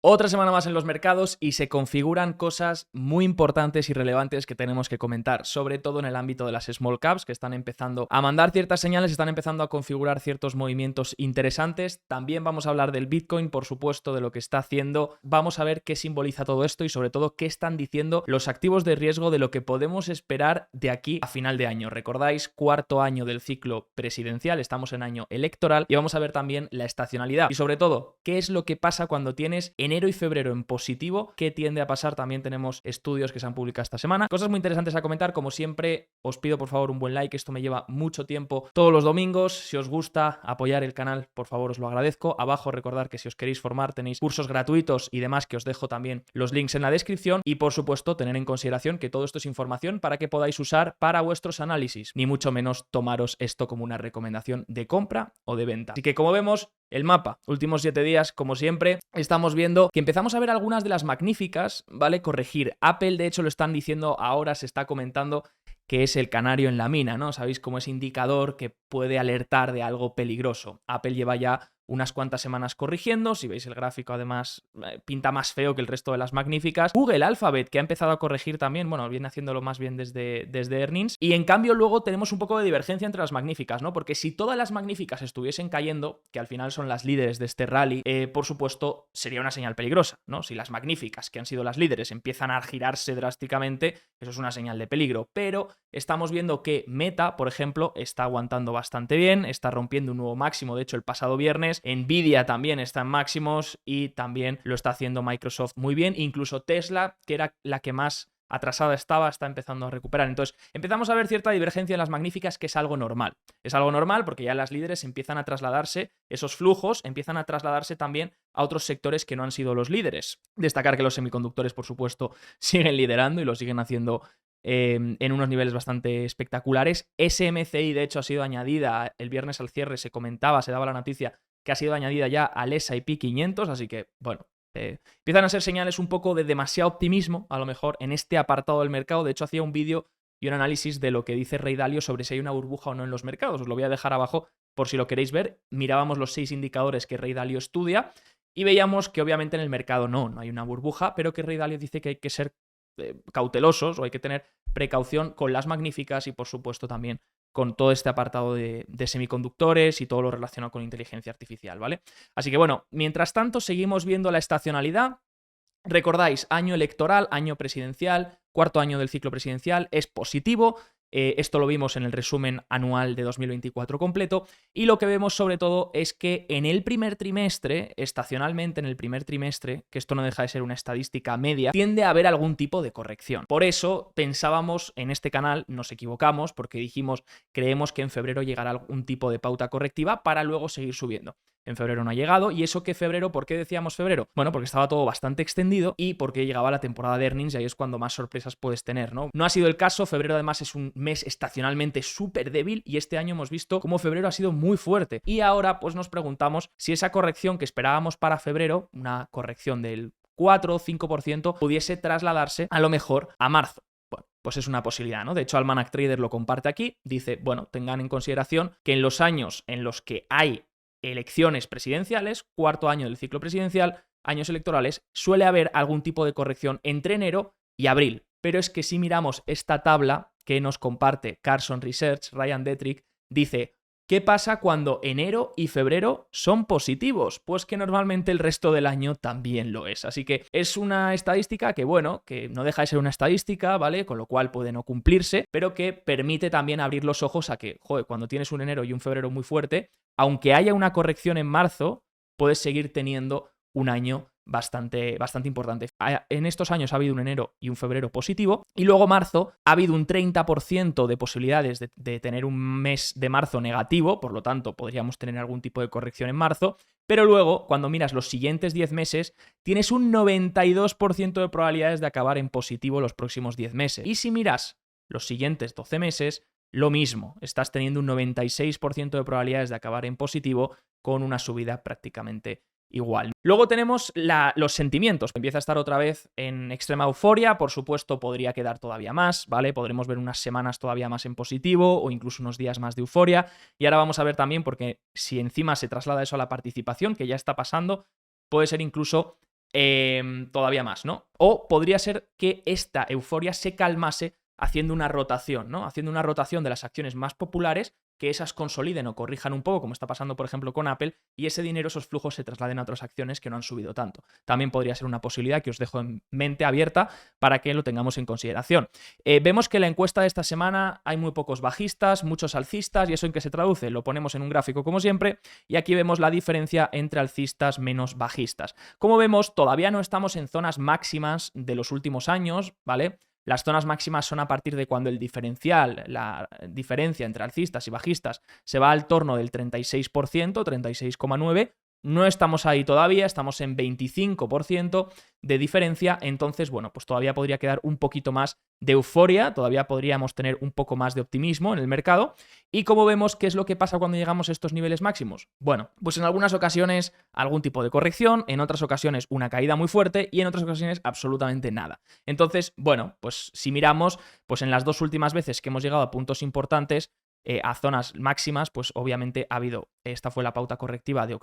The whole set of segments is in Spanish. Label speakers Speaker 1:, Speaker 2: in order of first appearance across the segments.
Speaker 1: Otra semana más en los mercados y se configuran cosas muy importantes y relevantes que tenemos que comentar, sobre todo en el ámbito de las small caps, que están empezando a mandar ciertas señales, están empezando a configurar ciertos movimientos interesantes. También vamos a hablar del Bitcoin, por supuesto, de lo que está haciendo. Vamos a ver qué simboliza todo esto y sobre todo qué están diciendo los activos de riesgo de lo que podemos esperar de aquí a final de año. Recordáis, cuarto año del ciclo presidencial, estamos en año electoral y vamos a ver también la estacionalidad y sobre todo qué es lo que pasa cuando tienes enero y febrero en positivo, qué tiende a pasar. También tenemos estudios que se han publicado esta semana, cosas muy interesantes a comentar. Como siempre, os pido por favor un buen like, esto me lleva mucho tiempo todos los domingos. Si os gusta apoyar el canal, por favor os lo agradezco. Abajo recordad que si os queréis formar tenéis cursos gratuitos y demás, que os dejo también los links en la descripción, y por supuesto tener en consideración que todo esto es información para que podáis usar para vuestros análisis, ni mucho menos tomaros esto como una recomendación de compra o de venta. Así que, como vemos, el mapa, últimos 7 días, como siempre, estamos viendo que empezamos a ver algunas de las magníficas, ¿vale? Corregir. Apple, de hecho, lo están diciendo ahora, se está comentando que es el canario en la mina, ¿no? Sabéis cómo es indicador que puede alertar de algo peligroso. Apple lleva ya unas cuantas semanas corrigiendo. Si veis el gráfico, además, pinta más feo que el resto de las magníficas. Google, Alphabet, que ha empezado a corregir también, bueno, viene haciéndolo más bien desde earnings. Y en cambio luego tenemos un poco de divergencia entre las magníficas, ¿no? Porque si todas las magníficas estuviesen cayendo, que al final son las líderes de este rally, por supuesto, sería una señal peligrosa, ¿no? Si las magníficas, que han sido las líderes, empiezan a girarse drásticamente, eso es una señal de peligro. Pero estamos viendo que Meta, por ejemplo, está aguantando bastante bien, está rompiendo un nuevo máximo, de hecho, el pasado viernes. Nvidia también está en máximos y también lo está haciendo Microsoft muy bien. Incluso Tesla, que era la que más atrasada estaba, está empezando a recuperar. Entonces empezamos a ver cierta divergencia en las magníficas, que es algo normal. Es algo normal porque ya las líderes empiezan a trasladarse, esos flujos empiezan a trasladarse también a otros sectores que no han sido los líderes. Destacar que los semiconductores, por supuesto, siguen liderando y lo siguen haciendo en unos niveles bastante espectaculares. SMCI, de hecho, ha sido añadida el viernes al cierre, se comentaba, se daba la noticia que ha sido añadida ya al S&P 500, así que, bueno, empiezan a ser señales un poco de demasiado optimismo, a lo mejor, en este apartado del mercado. De hecho, hacía un vídeo y un análisis de lo que dice Ray Dalio sobre si hay una burbuja o no en los mercados. Os lo voy a dejar abajo por si lo queréis ver. Mirábamos los 6 indicadores que Ray Dalio estudia y veíamos que obviamente en el mercado no hay una burbuja, pero que Ray Dalio dice que hay que ser cautelosos o hay que tener precaución con las magníficas y, por supuesto, también con todo este apartado de semiconductores y todo lo relacionado con inteligencia artificial, ¿vale? Así que, bueno, mientras tanto seguimos viendo la estacionalidad. Recordáis, año electoral, año presidencial, cuarto año del ciclo presidencial, es positivo. Esto lo vimos en el resumen anual de 2024 completo, y lo que vemos sobre todo es que en el primer trimestre, estacionalmente en el primer trimestre, que esto no deja de ser una estadística media, tiende a haber algún tipo de corrección. Por eso pensábamos en este canal, nos equivocamos, porque dijimos, creemos que en febrero llegará algún tipo de pauta correctiva para luego seguir subiendo. En febrero no ha llegado. ¿Y eso que febrero? ¿Por qué decíamos febrero? Bueno, porque estaba todo bastante extendido y porque llegaba la temporada de earnings y ahí es cuando más sorpresas puedes tener, ¿no? No ha sido el caso. Febrero además es un mes estacionalmente súper débil y este año hemos visto cómo febrero ha sido muy fuerte. Y ahora pues nos preguntamos si esa corrección que esperábamos para febrero, una corrección del 4 o 5%, pudiese trasladarse a lo mejor a marzo. Bueno, pues es una posibilidad, ¿no? De hecho, Almanac Trader lo comparte aquí. Dice, bueno, tengan en consideración que en los años en los que hay elecciones presidenciales, cuarto año del ciclo presidencial, años electorales, suele haber algún tipo de corrección entre enero y abril. Pero es que si miramos esta tabla que nos comparte Carson Research, Ryan Detrick, dice, ¿qué pasa cuando enero y febrero son positivos? Pues que normalmente el resto del año también lo es. Así que es una estadística que, bueno, que no deja de ser una estadística, ¿vale? Con lo cual puede no cumplirse, pero que permite también abrir los ojos a que, joder, cuando tienes un enero y un febrero muy fuerte, aunque haya una corrección en marzo, puedes seguir teniendo un año bastante importante. En estos años ha habido un enero y un febrero positivo, y luego marzo ha habido un 30% de posibilidades de tener un mes de marzo negativo, por lo tanto podríamos tener algún tipo de corrección en marzo, pero luego cuando miras los siguientes 10 meses tienes un 92% de probabilidades de acabar en positivo los próximos 10 meses. Y si miras los siguientes 12 meses, lo mismo, estás teniendo un 96% de probabilidades de acabar en positivo con una subida prácticamente igual. Luego tenemos los sentimientos. Empieza a estar otra vez en extrema euforia. Por supuesto, podría quedar todavía más, ¿vale? Podremos ver unas semanas todavía más en positivo o incluso unos días más de euforia. Y ahora vamos a ver también, porque si encima se traslada eso a la participación, que ya está pasando, puede ser incluso todavía más, ¿no? O podría ser que esta euforia se calmase haciendo una rotación, ¿no? Haciendo una rotación de las acciones más populares, que esas consoliden o corrijan un poco, como está pasando, por ejemplo, con Apple, y ese dinero, esos flujos se trasladen a otras acciones que no han subido tanto. También podría ser una posibilidad que os dejo en mente abierta para que lo tengamos en consideración. Vemos que en la encuesta de esta semana hay muy pocos bajistas, muchos alcistas, ¿y eso en qué se traduce? Lo ponemos en un gráfico como siempre, y aquí vemos la diferencia entre alcistas menos bajistas. Como vemos, todavía no estamos en zonas máximas de los últimos años, ¿vale? Las zonas máximas son a partir de cuando el diferencial, la diferencia entre alcistas y bajistas, se va al torno del 36%, 36,9%. No estamos ahí todavía, estamos en 25% de diferencia, entonces, bueno, pues todavía podría quedar un poquito más de euforia, todavía podríamos tener un poco más de optimismo en el mercado. Y como vemos, ¿qué es lo que pasa cuando llegamos a estos niveles máximos? Bueno, pues en algunas ocasiones algún tipo de corrección, en otras ocasiones una caída muy fuerte y en otras ocasiones absolutamente nada. Entonces, bueno, pues si miramos, pues en las dos últimas veces que hemos llegado a puntos importantes, a zonas máximas, pues obviamente ha habido, esta fue la pauta correctiva de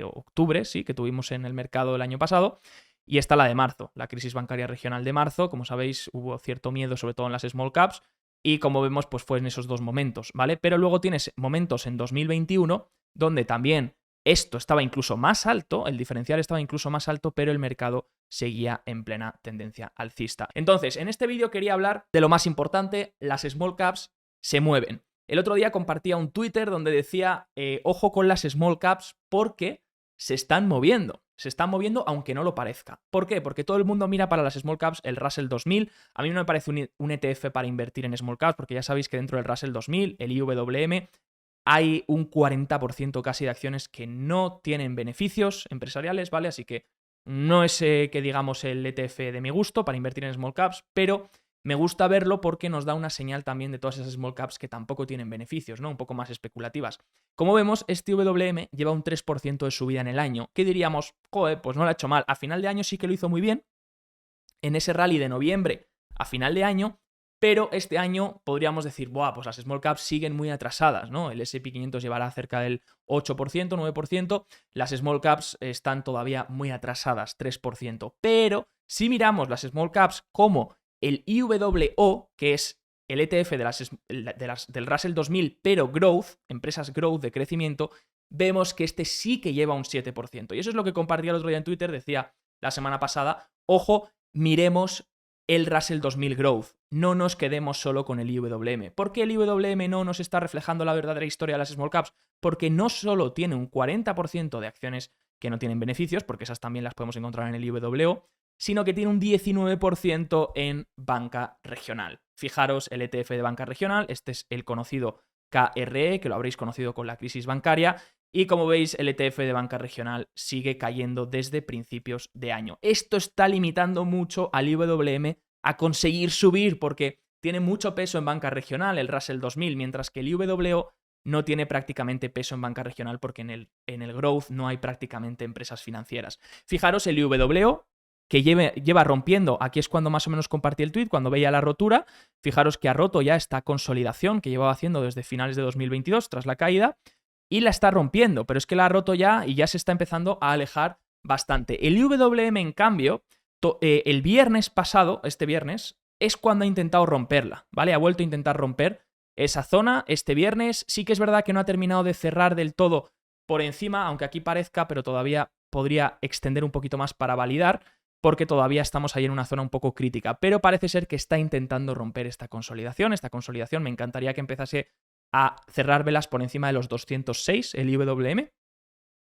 Speaker 1: octubre, sí, que tuvimos en el mercado el año pasado, y esta la de marzo, la crisis bancaria regional de marzo. Como sabéis, hubo cierto miedo, sobre todo en las small caps, y como vemos, pues fue en esos dos momentos, ¿vale? Pero luego tienes momentos en 2021 donde también esto estaba incluso más alto, el diferencial estaba incluso más alto, pero el mercado seguía en plena tendencia alcista. Entonces, en este vídeo quería hablar de lo más importante: las small caps se mueven. El otro día compartía un Twitter donde decía, ojo con las small caps porque se están moviendo. Se están moviendo aunque no lo parezca. ¿Por qué? Porque todo el mundo mira para las small caps el Russell 2000. A mí no me parece un ETF para invertir en small caps, porque ya sabéis que dentro del Russell 2000, el IWM, hay un 40% casi de acciones que no tienen beneficios empresariales, ¿vale? Así que no es que digamos el ETF de mi gusto para invertir en small caps, pero me gusta verlo porque nos da una señal también de todas esas small caps que tampoco tienen beneficios, ¿no? Un poco más especulativas. Como vemos, este WM lleva un 3% de subida en el año, que diríamos, joder, pues no lo ha hecho mal. A final de año sí que lo hizo muy bien, en ese rally de noviembre a final de año, pero este año podríamos decir, buah, pues las small caps siguen muy atrasadas, ¿no? El S&P 500 llevará cerca del 8%, 9%, las small caps están todavía muy atrasadas, 3%. Pero si miramos las small caps como el IWO, que es el ETF del Russell 2000, pero growth, empresas growth de crecimiento, vemos que este sí que lleva un 7%. Y eso es lo que compartía el otro día en Twitter, decía la semana pasada, ojo, miremos el Russell 2000 Growth, no nos quedemos solo con el IWM. ¿Por qué el IWM no nos está reflejando la verdadera historia de las small caps? Porque no solo tiene un 40% de acciones que no tienen beneficios, porque esas también las podemos encontrar en el IWO, sino que tiene un 19% en banca regional. Fijaros, el ETF de banca regional, este es el conocido KRE, que lo habréis conocido con la crisis bancaria, y como veis, el ETF de banca regional sigue cayendo desde principios de año. Esto está limitando mucho al IWM a conseguir subir porque tiene mucho peso en banca regional, el Russell 2000, mientras que el IWO no tiene prácticamente peso en banca regional porque en el growth no hay prácticamente empresas financieras. Fijaros, el IWO, que lleva rompiendo, aquí es cuando más o menos compartí el tweet, cuando veía la rotura, fijaros que ha roto ya esta consolidación que llevaba haciendo desde finales de 2022 tras la caída, y la está rompiendo, pero es que la ha roto ya y ya se está empezando a alejar bastante. El IWM, en cambio, el viernes pasado, este viernes, es cuando ha intentado romperla, ¿vale? Ha vuelto a intentar romper esa zona este viernes. Sí que es verdad que no ha terminado de cerrar del todo por encima, aunque aquí parezca, pero todavía podría extender un poquito más para validar, porque todavía estamos ahí en una zona un poco crítica, pero parece ser que está intentando romper esta consolidación. Esta consolidación me encantaría que empezase a cerrar velas por encima de los 206, el IWM,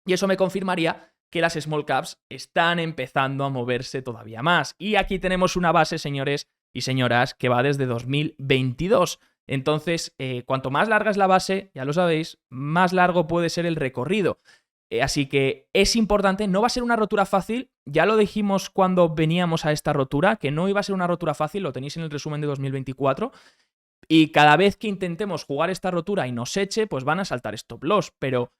Speaker 1: y eso me confirmaría que las small caps están empezando a moverse todavía más. Y aquí tenemos una base, señores y señoras, que va desde 2022. Entonces, cuanto más larga es la base, ya lo sabéis, más largo puede ser el recorrido. Así que es importante, no va a ser una rotura fácil, ya lo dijimos cuando veníamos a esta rotura, que no iba a ser una rotura fácil, lo tenéis en el resumen de 2024, y cada vez que intentemos jugar esta rotura y nos eche, pues van a saltar stop loss, pero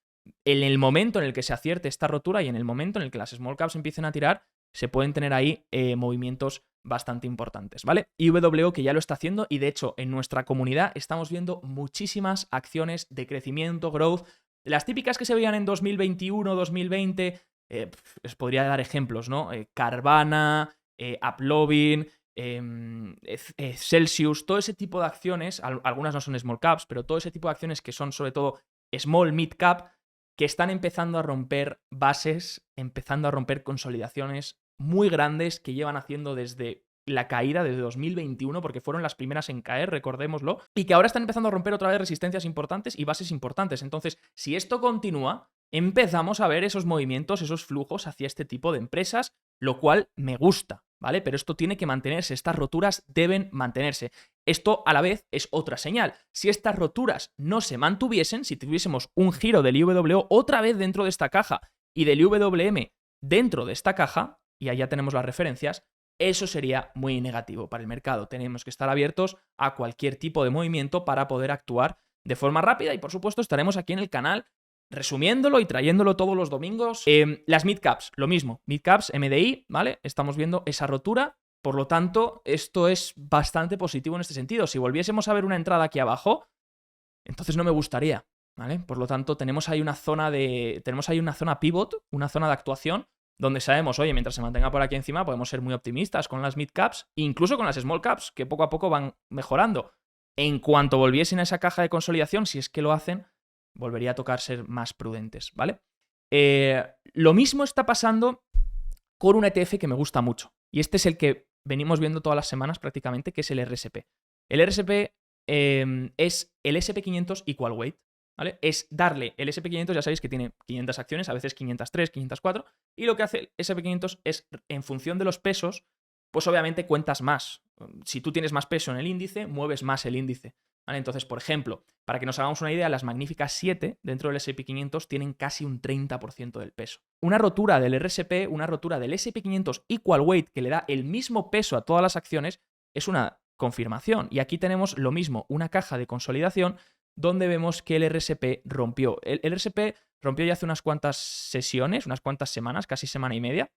Speaker 1: en el momento en el que se acierte esta rotura y en el momento en el que las small caps empiecen a tirar, se pueden tener ahí movimientos bastante importantes, ¿vale? IWO que ya lo está haciendo y de hecho en nuestra comunidad estamos viendo muchísimas acciones de crecimiento, growth, las típicas que se veían en 2021, 2020, os podría dar ejemplos, ¿no? Carvana, Uplovin, Celsius, todo ese tipo de acciones, algunas no son small caps, pero todo ese tipo de acciones que son sobre todo small, mid cap, que están empezando a romper bases, empezando a romper consolidaciones muy grandes que llevan haciendo desde la caída desde 2021, porque fueron las primeras en caer, recordémoslo, y que ahora están empezando a romper otra vez resistencias importantes y bases importantes. Entonces, si esto continúa, empezamos a ver esos movimientos, esos flujos hacia este tipo de empresas, lo cual me gusta, ¿vale? Pero esto tiene que mantenerse, estas roturas deben mantenerse. Esto a la vez es otra señal. Si estas roturas no se mantuviesen, si tuviésemos un giro del IWO otra vez dentro de esta caja y del IWM dentro de esta caja, y allá tenemos las referencias, eso sería muy negativo para el mercado. Tenemos que estar abiertos a cualquier tipo de movimiento para poder actuar de forma rápida y por supuesto estaremos aquí en el canal resumiéndolo y trayéndolo todos los domingos. Las midcaps, lo mismo. Midcaps, MDI, ¿vale? Estamos viendo esa rotura. Por lo tanto, esto es bastante positivo en este sentido. Si volviésemos a ver una entrada aquí abajo, entonces no me gustaría, ¿vale? Por lo tanto, tenemos ahí una zona pivot, una zona de actuación, donde sabemos, oye, mientras se mantenga por aquí encima, podemos ser muy optimistas con las midcaps, incluso con las small caps, que poco a poco van mejorando. En cuanto volviesen a esa caja de consolidación, si es que lo hacen, volvería a tocar ser más prudentes, ¿vale? Lo mismo está pasando con un ETF que me gusta mucho. Y este es el que venimos viendo todas las semanas prácticamente, que es el RSP. El RSP es el SP500 equal weight, ¿vale? Es darle el SP500, ya sabéis que tiene 500 acciones, a veces 503, 504, y lo que hace el SP500 es, en función de los pesos, pues obviamente cuentas más. Si tú tienes más peso en el índice, mueves más el índice, ¿vale? Entonces, por ejemplo, para que nos hagamos una idea, las magníficas 7 dentro del SP500 tienen casi un 30% del peso. Una rotura del RSP, una rotura del SP500 equal weight, que le da el mismo peso a todas las acciones, es una confirmación. Y aquí tenemos lo mismo, una caja de consolidación donde vemos que el RSP rompió. El RSP rompió ya hace unas cuantas sesiones, unas cuantas semanas, casi semana y media,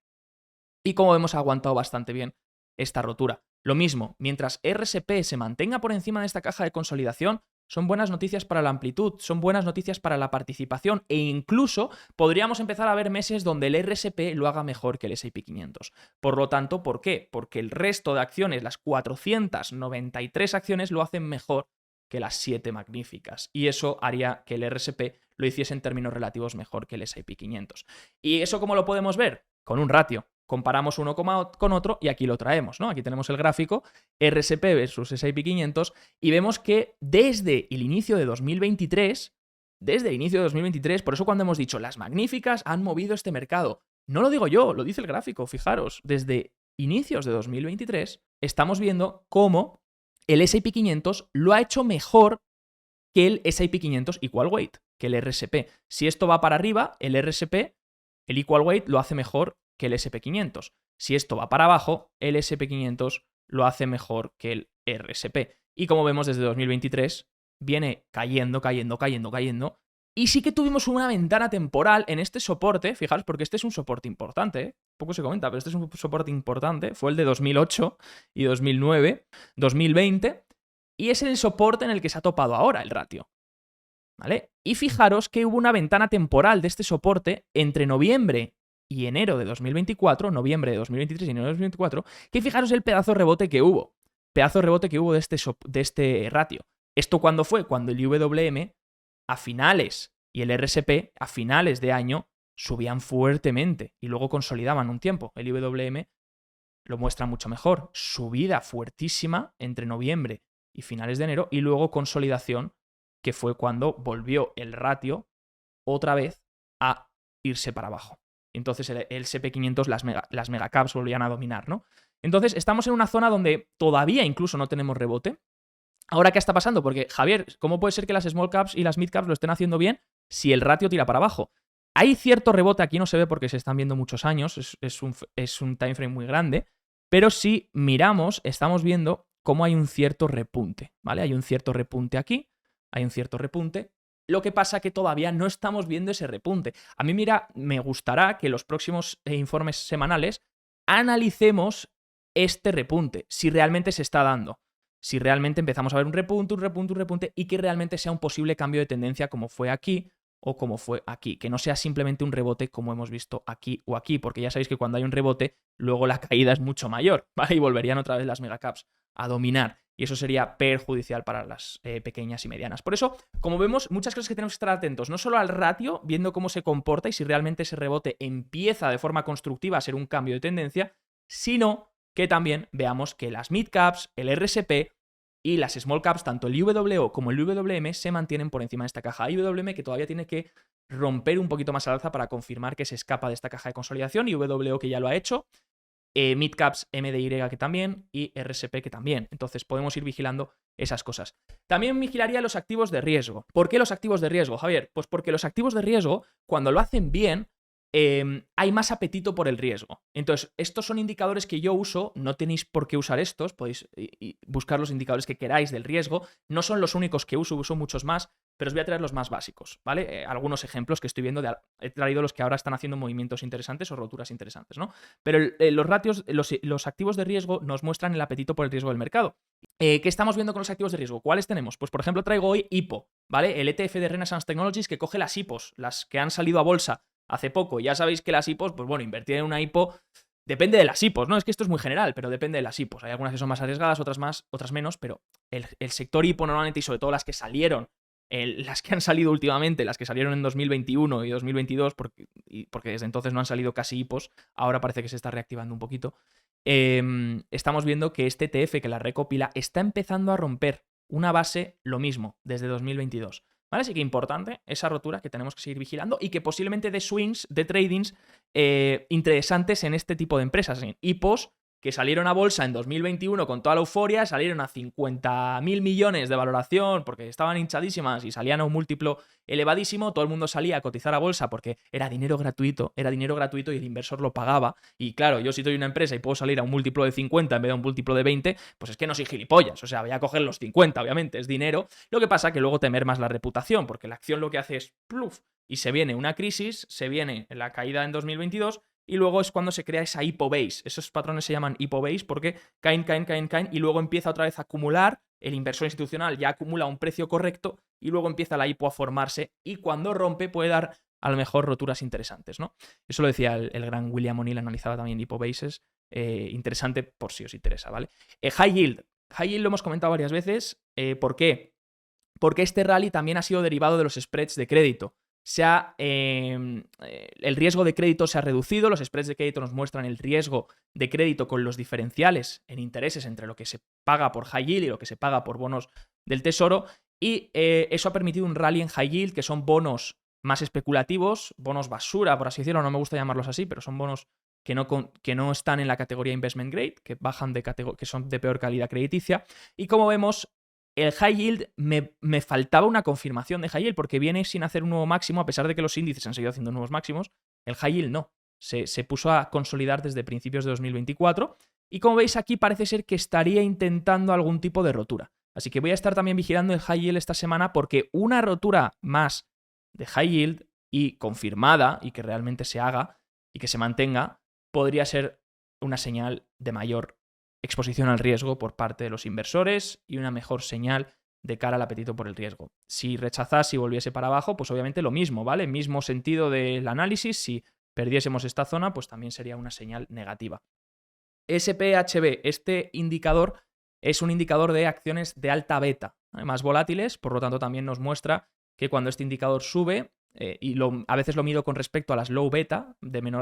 Speaker 1: y como vemos ha aguantado bastante bien esta rotura. Lo mismo, mientras RSP se mantenga por encima de esta caja de consolidación, son buenas noticias para la amplitud, son buenas noticias para la participación e incluso podríamos empezar a ver meses donde el RSP lo haga mejor que el S&P 500. Por lo tanto, ¿por qué? Porque el resto de acciones, las 493 acciones, lo hacen mejor que las 7 magníficas. Y eso haría que el RSP lo hiciese en términos relativos mejor que el S&P 500. ¿Y eso cómo lo podemos ver? Con un ratio. Comparamos uno con otro y aquí lo traemos, ¿no? Aquí tenemos el gráfico RSP versus S&P 500 y vemos que desde el inicio de 2023, por eso cuando hemos dicho las magníficas han movido este mercado, no lo digo yo, lo dice el gráfico, fijaros, desde inicios de 2023 estamos viendo cómo el S&P 500 lo ha hecho mejor que el S&P 500 equal weight, que el RSP. Si esto va para arriba, el RSP, el equal weight, lo hace mejor que el SP500. Si esto va para abajo, el SP500 lo hace mejor que el RSP. Y como vemos desde 2023, viene cayendo. Y sí que tuvimos una ventana temporal en este soporte, fijaros, porque este es un soporte importante, ¿eh? Poco se comenta, pero este es un soporte importante. Fue el de 2008 y 2009, 2020, y es el soporte en el que se ha topado ahora el ratio, ¿vale? Y fijaros que hubo una ventana temporal de este soporte entre noviembre y enero de 2024, noviembre de 2023 y enero de 2024, que fijaros el pedazo de rebote que hubo. De este ratio. ¿Esto cuándo fue? Cuando el IWM a finales y el RSP a finales de año subían fuertemente y luego consolidaban un tiempo. El IWM lo muestra mucho mejor. Subida fuertísima entre noviembre y finales de enero y luego consolidación, que fue cuando volvió el ratio otra vez a irse para abajo. Entonces el SP500, las megacaps volvían a dominar, ¿no? Entonces estamos en una zona donde todavía incluso no tenemos rebote. Ahora, ¿qué está pasando? Porque, Javier, ¿cómo puede ser que las small caps y las mid caps lo estén haciendo bien si el ratio tira para abajo? Hay cierto rebote, aquí no se ve porque se están viendo muchos años, es un time frame muy grande, pero si miramos, estamos viendo cómo hay un cierto repunte, ¿vale? Hay un cierto repunte aquí, hay un cierto repunte. Lo que pasa que todavía no estamos viendo ese repunte. A mí, mira, me gustará que los próximos informes semanales analicemos este repunte, si realmente se está dando. Si realmente empezamos a ver un repunte y que realmente sea un posible cambio de tendencia como fue aquí o como fue aquí, que no sea simplemente un rebote como hemos visto aquí o aquí, porque ya sabéis que cuando hay un rebote, luego la caída es mucho mayor, ¿vale? Y volverían otra vez las megacaps a dominar. Y eso sería perjudicial para las pequeñas y medianas. Por eso, como vemos, muchas cosas que tenemos que estar atentos, no solo al ratio, viendo cómo se comporta y si realmente ese rebote empieza de forma constructiva a ser un cambio de tendencia, sino que también veamos que las midcaps, el RSP y las small caps, tanto el IWO como el IWM, se mantienen por encima de esta caja. IWM que todavía tiene que romper un poquito más al alza para confirmar que se escapa de esta caja de consolidación, IWO que ya lo ha hecho, midcaps MDY que también y RSP que también. Entonces podemos ir vigilando esas cosas. También vigilaría los activos de riesgo. ¿Por qué los activos de riesgo, Javier? Pues porque los activos de riesgo, cuando lo hacen bien, hay más apetito por el riesgo. Entonces, estos son indicadores que yo uso, no tenéis por qué usar estos, podéis buscar los indicadores que queráis del riesgo, no son los únicos que uso muchos más, pero os voy a traer los más básicos, ¿vale? Algunos ejemplos que estoy viendo, he traído los que ahora están haciendo movimientos interesantes o roturas interesantes, ¿no? Pero los ratios, los activos de riesgo nos muestran el apetito por el riesgo del mercado. ¿Qué estamos viendo con los activos de riesgo? ¿Cuáles tenemos? Pues por ejemplo traigo hoy IPO, ¿vale? El ETF de Renaissance Technologies que coge las IPOs, las que han salido a bolsa hace poco. Ya sabéis que las IPOs, pues bueno, invertir en una IPO depende de las IPOs, ¿no? Es que esto es muy general, pero depende de las IPOs. Hay algunas que son más arriesgadas, otras más, otras menos, pero el sector IPO normalmente y sobre todo las que salieron, las que han salido últimamente, las que salieron en 2021 y 2022, porque desde entonces no han salido casi IPOs, ahora parece que se está reactivando un poquito. Estamos viendo que este ETF que la recopila está empezando a romper una base, lo mismo, desde 2022. ¿Vale? Así que importante esa rotura que tenemos que seguir vigilando y que posiblemente de swings, de tradings interesantes en este tipo de empresas, en IPOs que salieron a bolsa en 2021 con toda la euforia, salieron a 50.000 millones de valoración porque estaban hinchadísimas y salían a un múltiplo elevadísimo, todo el mundo salía a cotizar a bolsa porque era dinero gratuito y el inversor lo pagaba. Y claro, yo si soy una empresa y puedo salir a un múltiplo de 50 en vez de un múltiplo de 20, pues es que no soy gilipollas, o sea, voy a coger los 50, obviamente, es dinero. Lo que pasa que luego temer más la reputación, porque la acción lo que hace es pluf, y se viene una crisis, se viene la caída en 2022, y luego es cuando se crea esa IPO base. Esos patrones se llaman IPO base porque caen y luego empieza otra vez a acumular. El inversor institucional ya acumula un precio correcto y luego empieza la IPO a formarse y cuando rompe puede dar a lo mejor roturas interesantes, ¿no? Eso lo decía el gran William O'Neill, analizaba también IPO bases. Interesante por si os interesa, ¿vale? High yield. High yield lo hemos comentado varias veces. ¿Por qué? Porque este rally también ha sido derivado de los spreads de crédito. El riesgo de crédito se ha reducido, los spreads de crédito nos muestran el riesgo de crédito con los diferenciales en intereses entre lo que se paga por high yield y lo que se paga por bonos del tesoro, y eso ha permitido un rally en high yield, que son bonos más especulativos, bonos basura, por así decirlo, no me gusta llamarlos así, pero son bonos que no están en la categoría investment grade, que bajan que son de peor calidad crediticia, y como vemos, el high yield me faltaba una confirmación de high yield porque viene sin hacer un nuevo máximo, a pesar de que los índices han seguido haciendo nuevos máximos. El high yield no. Se puso a consolidar desde principios de 2024 y como veis aquí parece ser que estaría intentando algún tipo de rotura. Así que voy a estar también vigilando el high yield esta semana porque una rotura más de high yield y confirmada y que realmente se haga y que se mantenga podría ser una señal de mayor exposición al riesgo por parte de los inversores y una mejor señal de cara al apetito por el riesgo. Si rechazase y volviese para abajo, pues obviamente lo mismo, ¿vale? Mismo sentido del análisis, si perdiésemos esta zona, pues también sería una señal negativa. SPHB, este indicador es un indicador de acciones de alta beta, ¿vale? Más volátiles, por lo tanto también nos muestra que cuando este indicador sube, a veces lo mido con respecto a las low beta,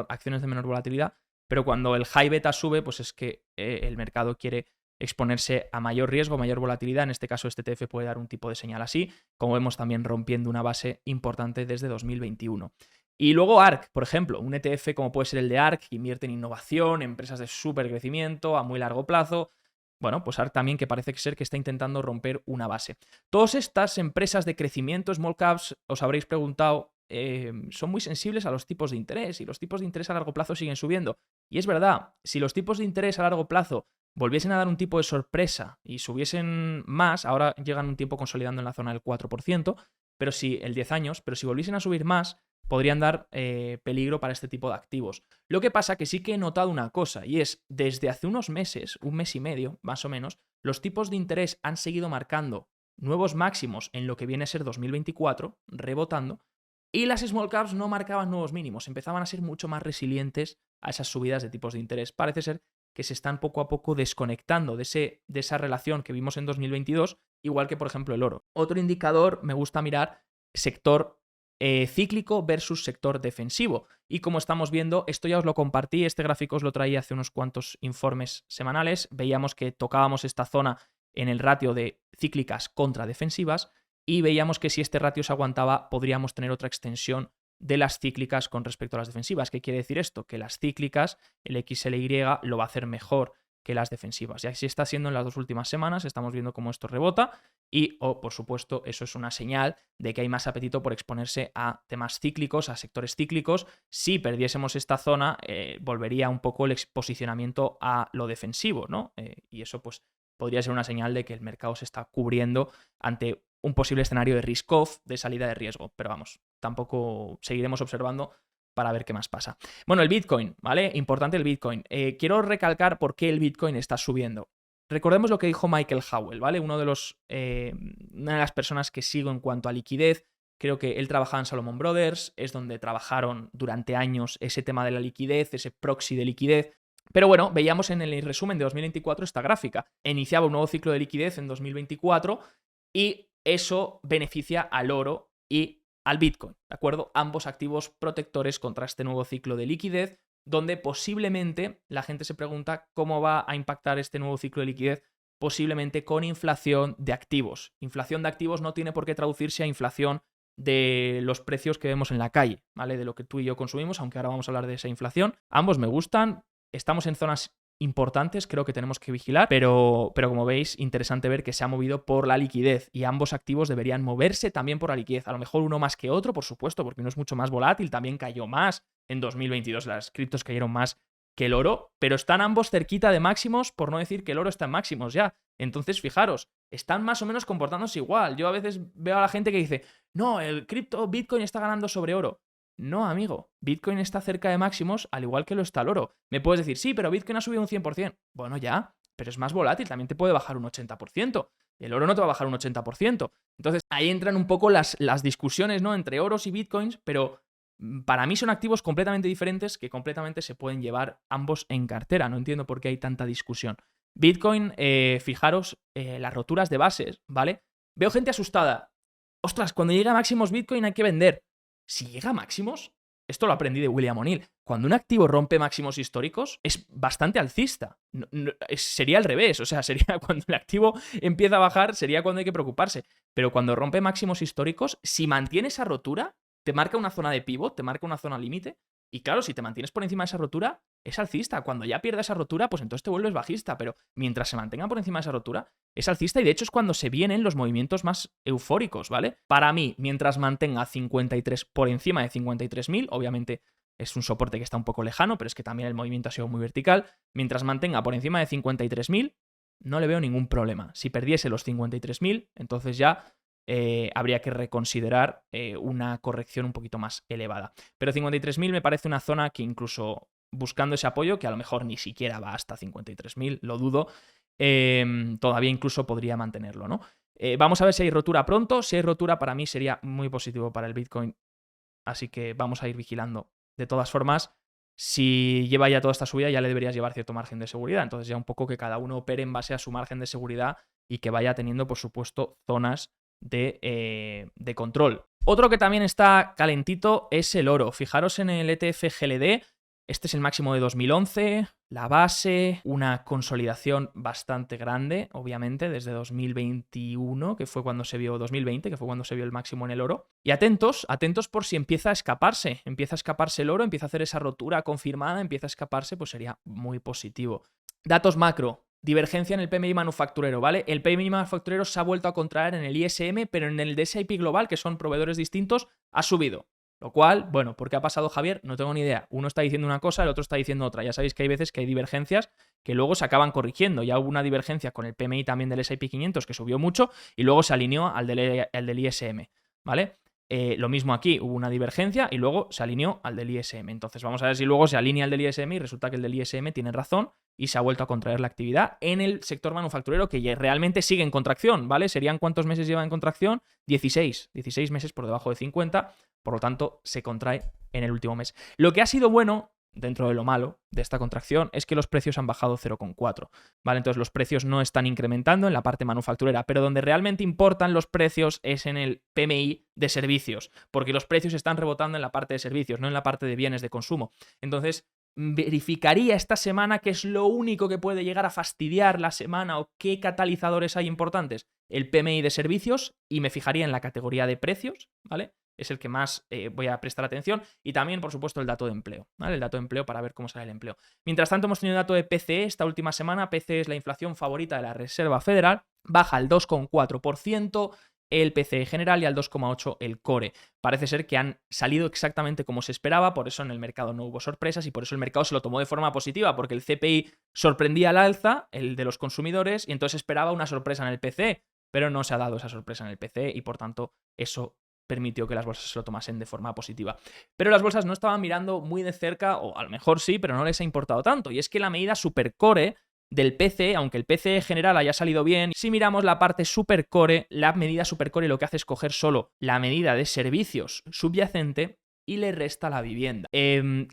Speaker 1: acciones de menor volatilidad, pero cuando el high beta sube, pues es que el mercado quiere exponerse a mayor riesgo, mayor volatilidad. En este caso, este ETF puede dar un tipo de señal así, como vemos también rompiendo una base importante desde 2021. Y luego ARK, por ejemplo, un ETF como puede ser el de ARK, que invierte en innovación, empresas de súper crecimiento a muy largo plazo. Bueno, pues ARK también que parece ser que está intentando romper una base. Todas estas empresas de crecimiento, small caps, os habréis preguntado, son muy sensibles a los tipos de interés y los tipos de interés a largo plazo siguen subiendo. Y es verdad, si los tipos de interés a largo plazo volviesen a dar un tipo de sorpresa y subiesen más, ahora llegan un tiempo consolidando en la zona del 4%, pero si el 10 años, pero si volviesen a subir más, podrían dar peligro para este tipo de activos. Lo que pasa que sí que he notado una cosa, y es desde hace unos meses, un mes y medio más o menos, los tipos de interés han seguido marcando nuevos máximos en lo que viene a ser 2024, rebotando, Y las small caps no marcaban nuevos mínimos, empezaban a ser mucho más resilientes a esas subidas de tipos de interés. Parece ser que se están poco a poco desconectando de esa relación que vimos en 2022, igual que por ejemplo el oro. Otro indicador me gusta mirar sector cíclico versus sector defensivo. Y como estamos viendo, esto ya os lo compartí, este gráfico os lo traía hace unos cuantos informes semanales, veíamos que tocábamos esta zona en el ratio de cíclicas contra defensivas y veíamos que si este ratio se aguantaba podríamos tener otra extensión de las cíclicas con respecto a las defensivas. ¿Qué quiere decir esto? Que las cíclicas, el XLY lo va a hacer mejor que las defensivas. Y así está siendo en las 2 últimas semanas, estamos viendo cómo esto rebota y, por supuesto, eso es una señal de que hay más apetito por exponerse a temas cíclicos, a sectores cíclicos. Si perdiésemos esta zona, volvería un poco el posicionamiento a lo defensivo, ¿no? Y eso pues podría ser una señal de que el mercado se está cubriendo ante un posible escenario de risk-off, de salida de riesgo. Pero vamos, tampoco seguiremos observando para ver qué más pasa. Bueno, el Bitcoin, ¿vale? Importante el Bitcoin. Quiero recalcar por qué el Bitcoin está subiendo. Recordemos lo que dijo Michael Howell, ¿vale? Una de las personas que sigo en cuanto a liquidez. Creo que él trabajaba en Salomon Brothers, es donde trabajaron durante años ese tema de la liquidez, ese proxy de liquidez. Pero bueno, veíamos en el resumen de 2024 esta gráfica. Iniciaba un nuevo ciclo de liquidez en 2024 y eso beneficia al oro y al Bitcoin, ¿de acuerdo? Ambos activos protectores contra este nuevo ciclo de liquidez, donde posiblemente la gente se pregunta cómo va a impactar este nuevo ciclo de liquidez, posiblemente con inflación de activos. Inflación de activos no tiene por qué traducirse a inflación de los precios que vemos en la calle, ¿vale? De lo que tú y yo consumimos, aunque ahora vamos a hablar de esa inflación. Ambos me gustan, estamos en zonas importantes, creo que tenemos que vigilar, pero como veis, interesante ver que se ha movido por la liquidez y ambos activos deberían moverse también por la liquidez. A lo mejor uno más que otro, por supuesto, porque uno es mucho más volátil, también cayó más en 2022, las criptos cayeron más que el oro, pero están ambos cerquita de máximos, por no decir que el oro está en máximos ya. Entonces, fijaros, están más o menos comportándose igual. Yo a veces veo a la gente que dice, no, el cripto Bitcoin está ganando sobre oro. No, amigo, Bitcoin está cerca de máximos, al igual que lo está el oro. Me puedes decir, sí, pero Bitcoin ha subido un 100%. Bueno, ya, pero es más volátil, también te puede bajar un 80%. El oro no te va a bajar un 80%. Entonces, ahí entran un poco las discusiones, ¿no? Entre oros y Bitcoins, pero para mí son activos completamente diferentes que completamente se pueden llevar ambos en cartera. No entiendo por qué hay tanta discusión. Bitcoin, fijaros, las roturas de bases, ¿vale? Veo gente asustada. Ostras, cuando llega a máximos Bitcoin hay que vender. Si llega a máximos, esto lo aprendí de William O'Neill, cuando un activo rompe máximos históricos es bastante alcista. Sería al revés, o sea, sería cuando el activo empieza a bajar, sería cuando hay que preocuparse. Pero cuando rompe máximos históricos, si mantiene esa rotura, te marca una zona de pivot, te marca una zona límite. Y claro, si te mantienes por encima de esa rotura, es alcista. Cuando ya pierdes esa rotura, pues entonces te vuelves bajista. Pero mientras se mantenga por encima de esa rotura, es alcista y de hecho es cuando se vienen los movimientos más eufóricos, ¿vale? Para mí, mientras mantenga 53 por encima de 53.000, obviamente es un soporte que está un poco lejano, pero es que también el movimiento ha sido muy vertical. Mientras mantenga por encima de 53.000, no le veo ningún problema. Si perdiese los 53.000, entonces ya habría que reconsiderar una corrección un poquito más elevada. Pero 53.000 me parece una zona que incluso buscando ese apoyo, que a lo mejor ni siquiera va hasta 53.000, lo dudo, todavía incluso podría mantenerlo, ¿no? Vamos a ver si hay rotura pronto. Si hay rotura, para mí sería muy positivo para el Bitcoin. Así que vamos a ir vigilando. De todas formas, si lleva ya toda esta subida, ya le deberías llevar cierto margen de seguridad. Entonces ya un poco que cada uno opere en base a su margen de seguridad y que vaya teniendo, por supuesto, zonas de control. Otro que también está calentito es el oro. Fijaros en el ETF GLD. Este es el máximo de 2011, la base, una consolidación bastante grande, obviamente, desde 2021, que fue cuando se vio 2020, que fue cuando se vio el máximo en el oro. Y atentos por si empieza a escaparse el oro, empieza a hacer esa rotura confirmada, empieza a escaparse, pues sería muy positivo. Datos macro. Divergencia en el PMI manufacturero, ¿vale? El PMI manufacturero se ha vuelto a contraer en el ISM, pero en el DSI Global, que son proveedores distintos, ha subido. Lo cual, bueno, ¿por qué ha pasado, Javier? No tengo ni idea. Uno está diciendo una cosa, el otro está diciendo otra. Ya sabéis que hay veces que hay divergencias que luego se acaban corrigiendo. Ya hubo una divergencia con el PMI también del S&P 500 que subió mucho y luego se alineó al del ISM, ¿vale? Lo mismo aquí, hubo una divergencia y luego se alineó al del ISM. Entonces vamos a ver si luego se alinea al del ISM y resulta que el del ISM tiene razón y se ha vuelto a contraer la actividad en el sector manufacturero que ya realmente sigue en contracción, ¿vale? ¿Serían cuántos meses lleva en contracción? 16 meses por debajo de 50. Por lo tanto, se contrae en el último mes. Lo que ha sido bueno, dentro de lo malo de esta contracción, es que los precios han bajado 0,4, ¿vale? Entonces los precios no están incrementando en la parte manufacturera, pero donde realmente importan los precios es en el PMI de servicios, porque los precios están rebotando en la parte de servicios, no en la parte de bienes de consumo. Entonces, verificaría esta semana qué es lo único que puede llegar a fastidiar la semana o qué catalizadores hay importantes. El PMI de servicios, y me fijaría en la categoría de precios, ¿vale? Es el que más voy a prestar atención, y también, por supuesto, el dato de empleo, ¿vale? El dato de empleo para ver cómo sale el empleo. Mientras tanto, hemos tenido dato de PCE esta última semana. PCE es la inflación favorita de la Reserva Federal, baja al 2,4%, el PCE general, y al 2,8% el core. Parece ser que han salido exactamente como se esperaba, por eso en el mercado no hubo sorpresas y por eso el mercado se lo tomó de forma positiva, porque el CPI sorprendía al alza, el de los consumidores, y entonces esperaba una sorpresa en el PCE, pero no se ha dado esa sorpresa en el PCE y por tanto eso permitió que las bolsas se lo tomasen de forma positiva. Pero las bolsas no estaban mirando muy de cerca, o a lo mejor sí, pero no les ha importado tanto, y es que la medida supercore del PCE, aunque el PCE general haya salido bien, si miramos la parte supercore, la medida supercore lo que hace es coger solo la medida de servicios subyacente y le resta la vivienda.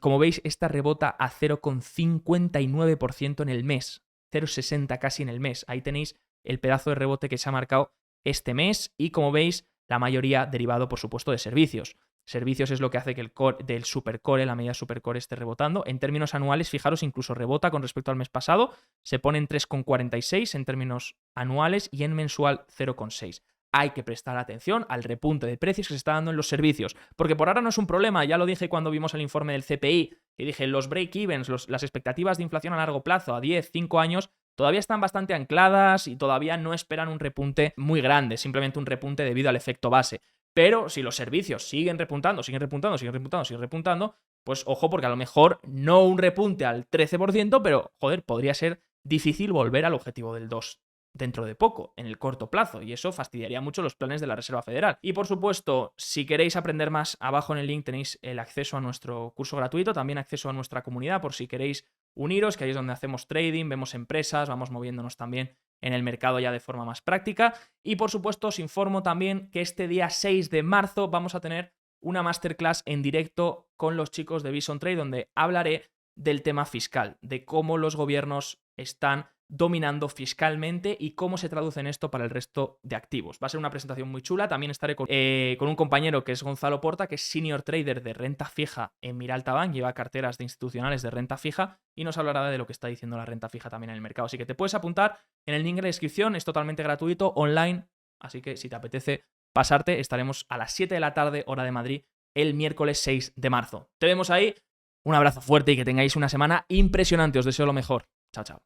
Speaker 1: Como veis, esta rebota a 0,59% en el mes, 0,60 casi en el mes. Ahí tenéis el pedazo de rebote que se ha marcado este mes, y como veis, la mayoría derivado, por supuesto, de servicios. Servicios es lo que hace que el core del supercore, la medida supercore, esté rebotando. En términos anuales, fijaros, incluso rebota con respecto al mes pasado. Se pone en 3,46 en términos anuales y en mensual 0,6. Hay que prestar atención al repunte de precios que se está dando en los servicios, porque por ahora no es un problema. Ya lo dije cuando vimos el informe del CPI, que dije, los break-evens, las expectativas de inflación a largo plazo, a 10, 5 años, todavía están bastante ancladas y todavía no esperan un repunte muy grande, simplemente un repunte debido al efecto base. Pero si los servicios siguen repuntando, pues ojo, porque a lo mejor no un repunte al 13%, pero joder, podría ser difícil volver al objetivo del 2 dentro de poco, en el corto plazo, y eso fastidiaría mucho los planes de la Reserva Federal. Y por supuesto, si queréis aprender más, abajo en el link tenéis el acceso a nuestro curso gratuito, también acceso a nuestra comunidad por si queréis uniros, que ahí es donde hacemos trading, vemos empresas, vamos moviéndonos también en el mercado ya de forma más práctica. Y por supuesto os informo también que este día 6 de marzo vamos a tener una masterclass en directo con los chicos de Bison Trade, donde hablaré del tema fiscal, de cómo los gobiernos están dominando fiscalmente y cómo se traduce en esto para el resto de activos. Va a ser una presentación muy chula. También estaré con un compañero que es Gonzalo Porta, que es senior trader de renta fija en Miralta Bank, lleva carteras de institucionales de renta fija y nos hablará de lo que está diciendo la renta fija también en el mercado. Así que te puedes apuntar en el link de la descripción, es totalmente gratuito, online, así que si te apetece pasarte, estaremos a las 7 de la tarde, hora de Madrid, el miércoles 6 de marzo. Te vemos ahí, un abrazo fuerte y que tengáis una semana impresionante, os deseo lo mejor. Chao, chao.